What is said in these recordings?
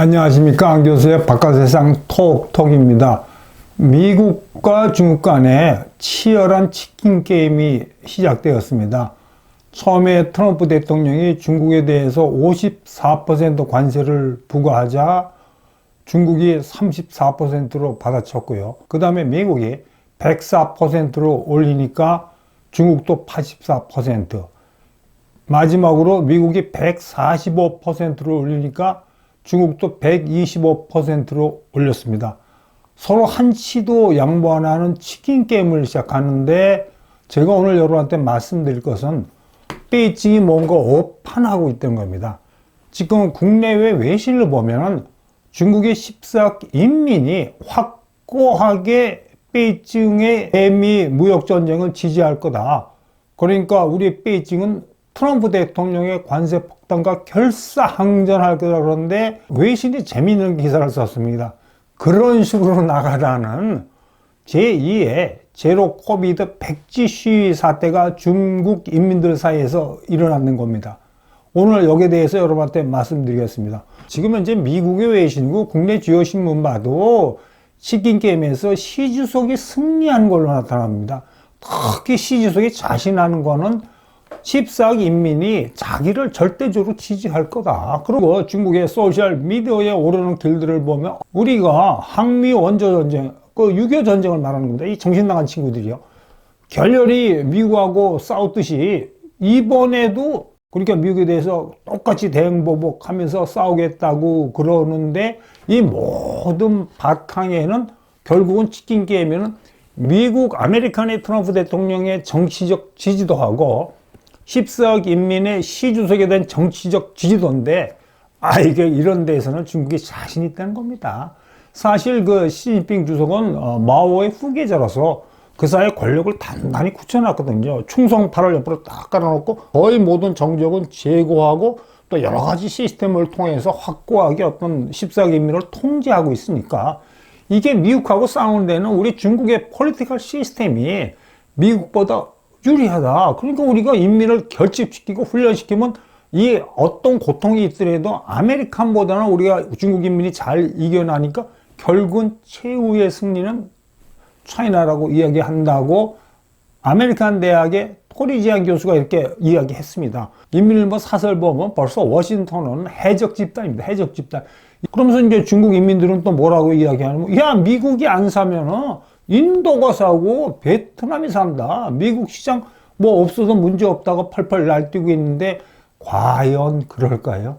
안녕하십니까. 안 교수의 바깥세상 톡톡입니다. 미국과 중국 간에 치열한 치킨 게임이 시작되었습니다. 처음에 트럼프 대통령이 중국에 대해서 54% 관세를 부과하자 중국이 34%로 받아쳤고요. 그 다음에 미국이 104%로 올리니까 중국도 84%, 마지막으로 미국이 145%로 올리니까 중국도 125%로 올렸습니다. 서로 한치도 양보 안 하는 치킨 게임을 시작하는데, 제가 오늘 여러분한테 말씀드릴 것은 베이징이 뭔가 오판하고 있다는 겁니다. 지금 국내외 외신을 보면 중국의 14억 인민이 확고하게 베이징의 대미 무역전쟁을 지지할 거다. 그러니까 우리 베이징은 트럼프 대통령의 관세 폭탄과 결사항전할 거다. 그런데 외신이 재미있는 기사를 썼습니다. 그런 식으로 나가라는 제2의 제로 코비드 백지 시위 사태가 중국 인민들 사이에서 일어나는 겁니다. 오늘 여기에 대해서 여러분한테 말씀드리겠습니다. 지금 현재 미국의 외신이고 국내 주요 신문 봐도 치킨 게임에서 시 주석이 승리한 걸로 나타납니다. 특히 시 주석이 자신하는 거는 14억 인민이 자기를 절대적으로 지지할 거다. 그리고 중국의 소셜 미디어에 오르는 글들을 보면 우리가 항미 원조전쟁, 그 6.25 전쟁을 말하는 겁니다. 이 정신나간 친구들이요. 결렬이 미국하고 싸웠듯이 이번에도 그러니까 미국에 대해서 똑같이 대응보복하면서 싸우겠다고 그러는데, 이 모든 바탕에는 결국은 치킨 게임에는 미국 아메리칸의 트럼프 대통령의 정치적 지지도 하고 14억 인민의 시 주석에 대한 정치적 지지도인데, 이게 이런 데에서는 중국이 자신 있다는 겁니다. 사실 그 시진핑 주석은 마오의 후계자라서 그 사이에 권력을 단단히 굳혀놨거든요. 충성파를 옆으로 딱 깔아놓고 거의 모든 정적은 제고하고 또 여러 가지 시스템을 통해서 확고하게 어떤 14억 인민을 통제하고 있으니까, 이게 미국하고 싸우는 데는 우리 중국의 폴리티컬 시스템이 미국보다 유리하다. 그러니까 우리가 인민을 결집시키고 훈련시키면 이 어떤 고통이 있더라도 아메리칸보다는 우리가 중국 인민이 잘 이겨나니까 결국은 최후의 승리는 차이나라고 이야기한다고 아메리칸 대학의 토리지안 교수가 이렇게 이야기했습니다. 인민일보 사설 보면 벌써 워싱턴은 해적 집단입니다. 해적 집단. 그러면서 이제 중국 인민들은 또 뭐라고 이야기하냐면, 야, 미국이 안 사면은 인도가 사고 베트남이 산다. 미국 시장 뭐 없어도 문제 없다고 펄펄 날뛰고 있는데 과연 그럴까요?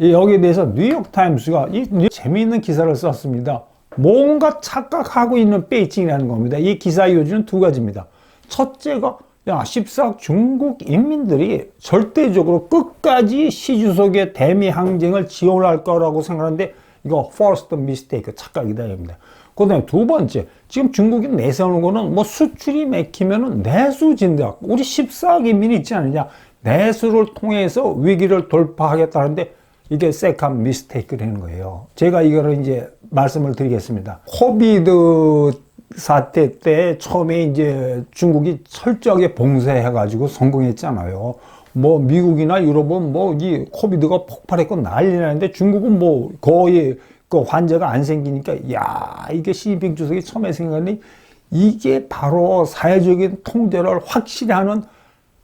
여기에 대해서 뉴욕타임스가 재미있는 기사를 썼습니다. 뭔가 착각하고 있는 베이징이라는 겁니다. 이 기사의 요지는 두 가지입니다. 첫째가 14억 중국 인민들이 절대적으로 끝까지 시 주석의 대미 항쟁을 지원할 거라고 생각하는데, 이거 first mistake, 착각이다 입니다. 그 다음에 두 번째, 지금 중국이 내세우는 거는 뭐 수출이 맥히면은 내수 진작, 우리 14억 인민이 있지 않느냐, 내수를 통해서 위기를 돌파하겠다는데 이게 second mistake라는 거예요. 제가 이거를 이제 말씀을 드리겠습니다. 코비드 사태 때 처음에 이제 중국이 철저하게 봉쇄해가지고 성공했잖아요. 뭐 미국이나 유럽은 뭐 이 코비드가 폭발했고 난리 나는데 중국은 뭐 거의 그 환자가 안 생기니까, 이게 시진핑 주석이 처음에 생각하니 이게 바로 사회적인 통제를 확실히 하는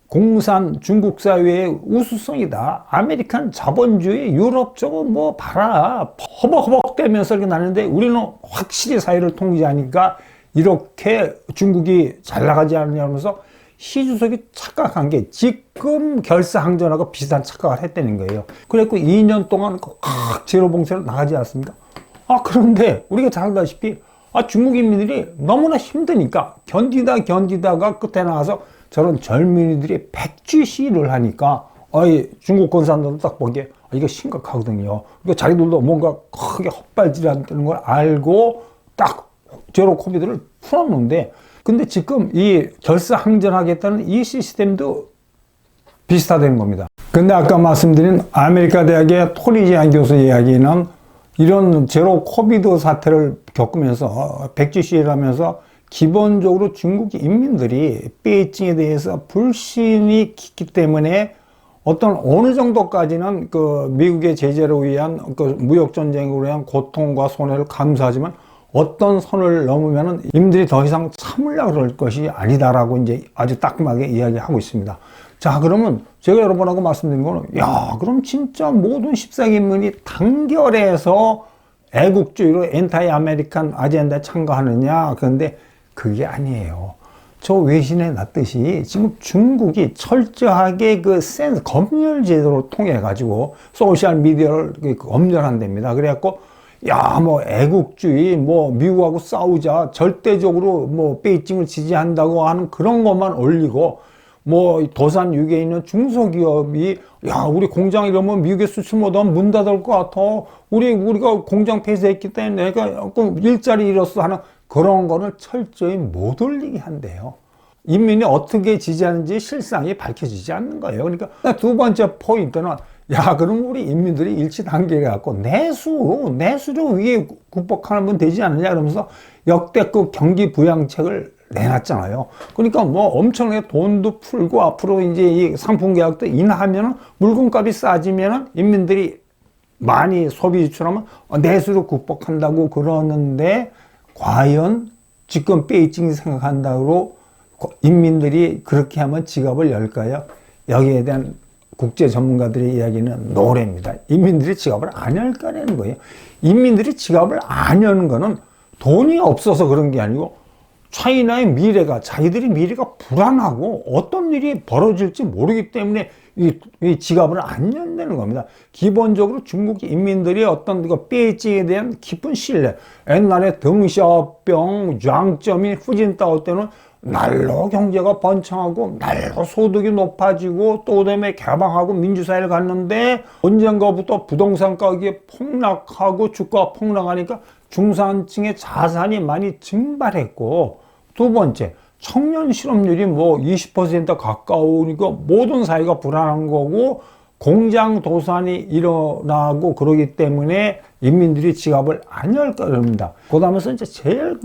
공산 중국 사회의 우수성이다. 아메리칸 자본주의 유럽 쪽은 뭐 봐라, 허벅허벅대면서 이렇게 나는데 우리는 확실히 사회를 통제하니까 이렇게 중국이 잘 나가지 않느냐면서 시 주석이 착각한 게 지금 결사항전하고 비슷한 착각을 했다는 거예요. 그래갖고 2년 동안 제로 봉쇄로 나가지 않습니까? 그런데 우리가 잘 알다시피 중국 인민들이 너무나 힘드니까 견디다가 끝에 나가서 저런 젊은이들이 백지 시위를 하니까 중국 공산당도 딱 보기에 이거 심각하거든요. 그러니까 자기들도 뭔가 크게 헛발질한다는 걸 알고 딱 제로 코비드를 풀었는데, 근데 지금 이 결사항전하겠다는 이 시스템도 비슷하다는 겁니다. 근데 아까 말씀드린 아메리카 대학의 토리지안 교수 이야기는 이런 제로 코비드 사태를 겪으면서 백지 시위를 하면서 기본적으로 중국 인민들이 베이징에 대해서 불신이 깊기 때문에 어떤 어느 정도까지는 그 미국의 제재로 위한 그 무역 전쟁으로 인한 고통과 손해를 감수하지만 어떤 선을 넘으면은 임들이 더 이상 참으려고 그럴 것이 아니다라고 이제 아주 따끔하게 이야기하고 있습니다. 자, 그러면 제가 여러분하고 말씀드린 거는, 야, 그럼 진짜 모든 14기 인민이 단결해서 애국주의로 엔타이 아메리칸 아젠다에 참가하느냐? 그런데 그게 아니에요. 저 외신에 났듯이 지금 중국이 철저하게 그 검열 제도를 통해 가지고 소셜 미디어를 검열한답니다. 그래갖고 야, 뭐 애국주의, 뭐 미국하고 싸우자, 절대적으로 뭐 베이징을 지지한다고 하는 그런 것만 올리고, 뭐 도산 유계에 있는 중소기업이 야, 우리 공장 이러면 미국에 수출 못하면 문 닫을 것 같아. 우리가 공장 폐쇄했기 때문에 내가 일자리 잃었어 하는 그런 거를 철저히 못 올리게 한대요. 인민이 어떻게 지지하는지 실상이 밝혀지지 않는 거예요. 그러니까 두 번째 포인트는, 야, 그럼 우리 인민들이 일치 단계를 갖고 내수로 위에 국복하면 되지 않느냐 그러면서 역대급 경기 부양책을 내놨잖아요. 그러니까 뭐 엄청나게 돈도 풀고 앞으로 이제 이 상품 계약도 인하하면 물건값이 싸지면 인민들이 많이 소비 지출하면 내수로 국복한다고 그러는데, 과연 지금 베이징이 생각한다고 인민들이 그렇게 하면 지갑을 열까요? 여기에 대한 국제 전문가들의 이야기는 노래입니다. 인민들이 지갑을 안 열 거라는 거예요. 인민들이 지갑을 안 여는 거는 돈이 없어서 그런 게 아니고 차이나의 미래가, 자기들의 미래가 불안하고 어떤 일이 벌어질지 모르기 때문에 이 지갑을 안 연다는 겁니다. 기본적으로 중국 인민들이 어떤 그 베이징에 대한 깊은 신뢰, 옛날에 덩샤오병, 장점이 후진타오 때는 날로 경제가 번창하고 날로 소득이 높아지고 또 그다음에 개방하고 민주사회를 갔는데 언젠가부터 부동산 가격이 폭락하고 주가가 폭락하니까 중산층의 자산이 많이 증발했고, 두 번째 청년 실업률이 뭐 20% 가까우니까 모든 사회가 불안한 거고 공장 도산이 일어나고 그러기 때문에 인민들이 지갑을 안 열 겁니다. 그다음에서 이제 제일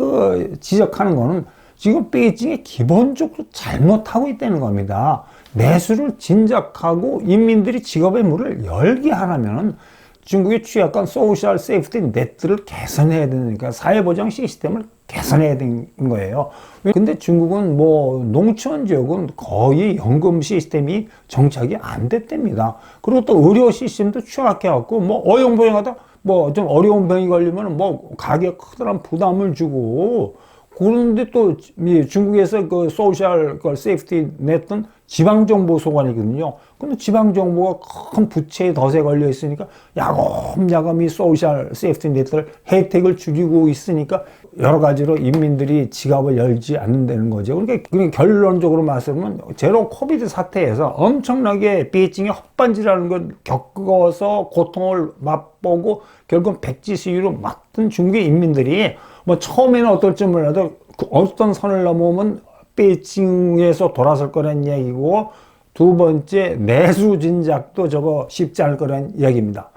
지적하는 거는 지금 베이징이 기본적으로 잘못하고 있다는 겁니다. 내수를 진작하고 인민들이 지갑의 문을 열게 하려면 중국이 취약한 소셜 세이프티 네트를 개선해야 되니까 사회보장 시스템을 개선해야 되는 거예요. 근데 중국은 뭐 농촌 지역은 거의 연금 시스템이 정착이 안 됐답니다. 그리고 또 의료 시스템도 취약해갖고 뭐 어영부영하다 뭐 좀 어려운 병이 걸리면 뭐 가격 커다란 부담을 주고, 그런데 또 중국에서 그 소셜 세이프티 넷은 지방정보소관이거든요. 근데 지방정보가 큰 부채에 덫에 걸려 있으니까 야금야금 이 소셜 세이프티 넷을 혜택을 줄이고 있으니까 여러 가지로 인민들이 지갑을 열지 않는다는 거죠. 그러니까 결론적으로 말씀하면 제로 코비드 사태에서 엄청나게 베이징의 헛반지라는 걸 겪어서 고통을 맛보고 결국 백지 시위로 막던 중국의 인민들이 뭐 처음에는 어떨지 몰라도 어떤 선을 넘으면 베이징에서 돌아설 거란 이야기고, 두 번째 내수 진작도 저거 쉽지 않을 거란 이야기입니다.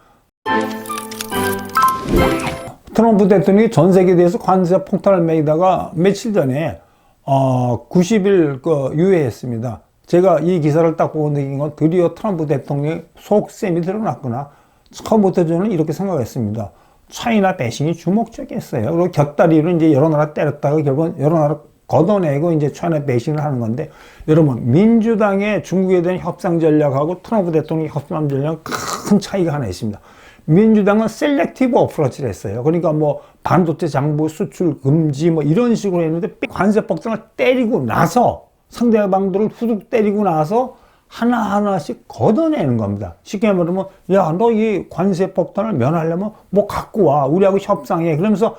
트럼프 대통령이 전 세계에 대해서 관세 폭탄을 매기다가 며칠 전에 90일 유예했습니다. 제가 이 기사를 딱 보고 느낀 건 드디어 트럼프 대통령의 속셈이 드러났구나. 처음부터 저는 이렇게 생각했습니다. 차이나 배신이 주목적이었어요. 그리고 곁다리로 이제 여러 나라 때렸다가 결국은 여러 나라 걷어내고 이제 차이나 배신을 하는 건데, 여러분, 민주당의 중국에 대한 협상 전략하고 트럼프 대통령의 협상 전략은 큰 차이가 하나 있습니다. 민주당은 셀렉티브 어프로치를 했어요. 그러니까 뭐 반도체 장부 수출 금지 뭐 이런 식으로 했는데, 관세 폭탄을 때리고 나서 상대방들을 후둑 때리고 나서 하나하나씩 걷어내는 겁니다. 쉽게 말하면, 야, 너 이 관세 폭탄을 면하려면 뭐 갖고 와. 우리하고 협상해. 그러면서,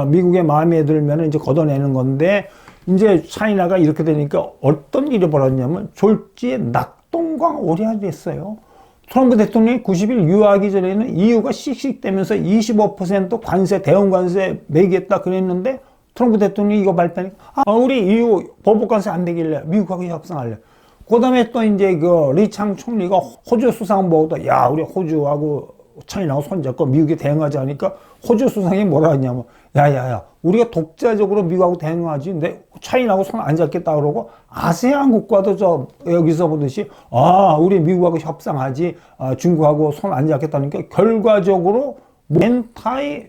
미국의 마음에 들면 이제 걷어내는 건데, 이제 차이나가 이렇게 되니까 어떤 일이 벌어졌냐면 졸지에 낙동강 오리알이 됐어요. 트럼프 대통령이 90일 유하기 전에는 EU가 씩씩대면서 25% 관세, 대응 관세 매기겠다 그랬는데, 트럼프 대통령이 이거 발표하니까, 우리 EU 보복 관세 안 되길래 미국하고 협상할래. 그 다음에 또 이제 리창 총리가 호주 수상보고도, 야, 우리 호주하고 차이나하고 손잡고 미국에 대응하자 하니까 호주 수상이 뭐라 하냐면, 야야야, 우리가 독자적으로 미국하고 대응하지, 근데 차이나하고 손 안 잡겠다 그러고 아세안 국가도 여기서 보듯이 우리 미국하고 협상하지, 중국하고 손 안 잡겠다니까 결과적으로 엔타이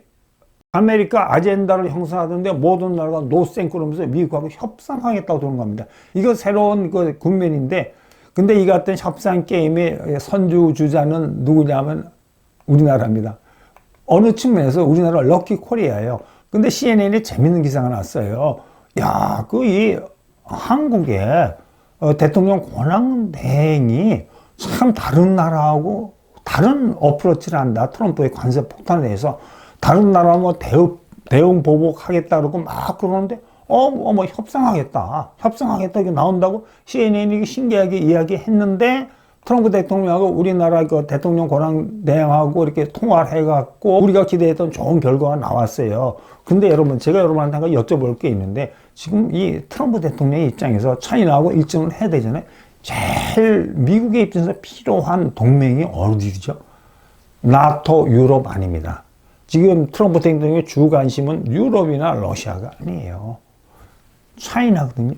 아메리카 아젠다를 형성하던데 모든 나라가 노생 그러면서 미국하고 협상하겠다고 그러는 겁니다. 이거 새로운 그 국면인데, 근데 이 같은 협상 게임의 선두주자는 누구냐면 우리나라입니다. 어느 측면에서 우리나라 럭키 코리아예요. 근데 CNN이 재밌는 기사가 났어요. 야, 이 한국의 대통령 권한 대행이 참 다른 나라하고 다른 어프로치를 한다. 트럼프의 관세 폭탄에 대해서 다른 나라 대응 보복하겠다 그러고 막 그러는데 협상하겠다 이게 나온다고 CNN이 신기하게 이야기했는데, 트럼프 대통령하고 우리나라 그 대통령 권한 대행하고 이렇게 통화를 해갖고 우리가 기대했던 좋은 결과가 나왔어요. 근데 여러분, 제가 여러분한테 한 가지 여쭤볼 게 있는데, 지금 이 트럼프 대통령의 입장에서 차이나하고 일정을 해야 되잖아요. 제일 미국의 입장에서 필요한 동맹이 어디죠? 나토, 유럽 아닙니다. 지금 트럼프 대통령의 주 관심은 유럽이나 러시아가 아니에요. 차이나거든요.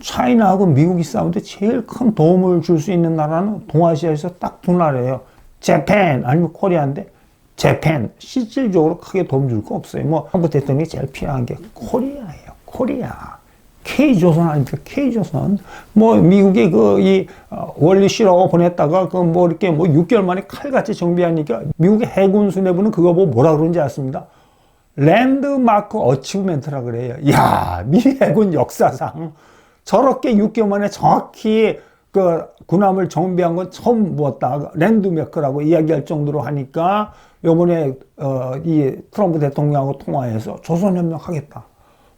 차이나하고 미국이 싸우는데 제일 큰 도움을 줄 수 있는 나라는 동아시아에서 딱 두 나라예요. 재팬 아니면 코리아인데, 재팬 실질적으로 크게 도움 줄 거 없어요. 트럼프 대통령이 제일 필요한 게 코리아예요. 코리아. K조선 아닙니까? K조선. 미국이 이 원리 싫어 보냈다가 이렇게 6개월 만에 칼같이 정비하니까 미국의 해군 수뇌부는 그거 보고 뭐라 그러는지 아십니까? 랜드마크 어치브멘트라 그래요. 야, 미 해군 역사상 저렇게 6개월 만에 정확히 군함을 정비한 건 처음 보았다. 랜드마크라고 이야기할 정도로 하니까 요번에 이 트럼프 대통령하고 통화해서 조선협력 하겠다.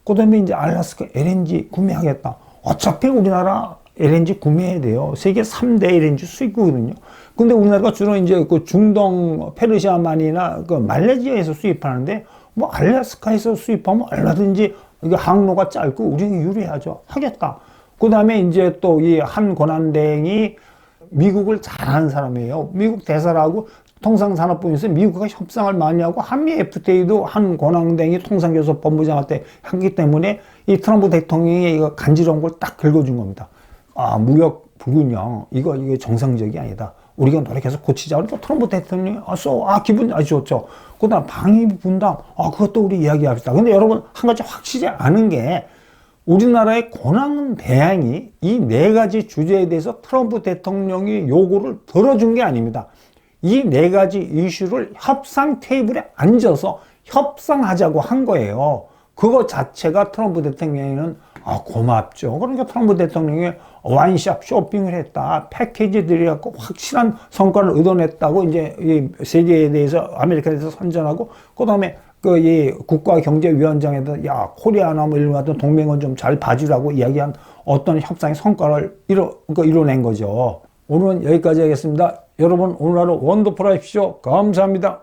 그 다음에 이제 알래스카 LNG 구매하겠다. 어차피 우리나라 LNG 구매해야 돼요. 세계 3대 LNG 수입국이거든요. 근데 우리나라가 주로 이제 중동 페르시아만이나 말레이시아에서 수입하는데, 알래스카에서 수입하면 얼마든지 이게 항로가 짧고 우리는 유리하죠. 하겠다. 그 다음에 이제 또 이 한 권한대행이 미국을 잘하는 사람이에요. 미국 대사라고 통상산업부에서 미국과 협상을 많이 하고 한미 FTA도 한 권한대행이 통상교섭 본부장할 때 하기 때문에 이 트럼프 대통령이 이거 간지러운 걸 딱 긁어준 겁니다. 무역 불균형 이거 정상적이 아니다. 우리가 노력해서 고치자. 그러니까 트럼프 대통령이 기분 아주 좋죠. 그다음 방위비 분담 그것도 우리 이야기합시다. 근데 여러분, 한 가지 확실히 아는 게, 우리나라의 권한 대행이 이 네 가지 주제에 대해서 트럼프 대통령이 요구를 들어준 게 아닙니다. 이 네 가지 이슈를 협상 테이블에 앉아서 협상하자고 한 거예요. 그거 자체가 트럼프 대통령에는 고맙죠. 그러니까 트럼프 대통령이 와인샵 쇼핑을 했다. 패키지들이 갖고 확실한 성과를 얻어냈다고 이제 이 세계에 대해서, 아메리카에 대해서 선전하고, 그 다음에 이 국가경제위원장에도 코리아나 이런 같은 동맹은 좀 잘 봐주라고 이야기한 어떤 협상의 성과를 이뤄낸 거죠. 오늘은 여기까지 하겠습니다. 여러분, 오늘 하루 원더풀 하십시오. 감사합니다.